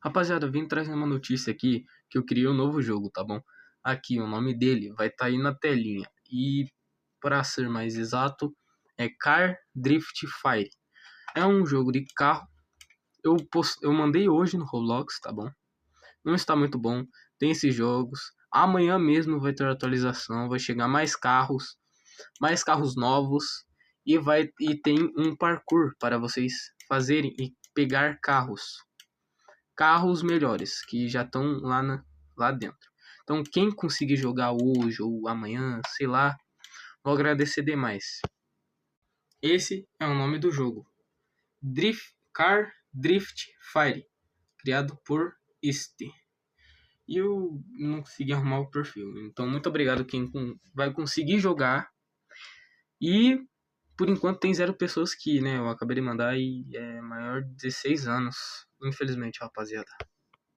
Rapaziada, eu vim trazer uma notícia aqui que eu criei um novo jogo, tá bom? Aqui, o nome dele vai estar aí na telinha. E, para ser mais exato, é Car Drift Fire. É um jogo de carro. Eu mandei hoje no Roblox, tá bom? Não está muito bom. Tem esses jogos. Amanhã mesmo vai ter atualização. Vai chegar mais carros novos. E tem um parkour para vocês fazerem e pegar carros melhores que já estão lá dentro. Então, quem conseguir jogar hoje ou amanhã, sei lá, vou agradecer demais. Esse é o nome do jogo: Car Drift Fire, criado por este. E eu não consegui arrumar o perfil. Então, muito obrigado quem vai conseguir jogar. E por enquanto tem 0 pessoas que, né, eu acabei de mandar e é maior de 16 anos. Infelizmente, rapaziada.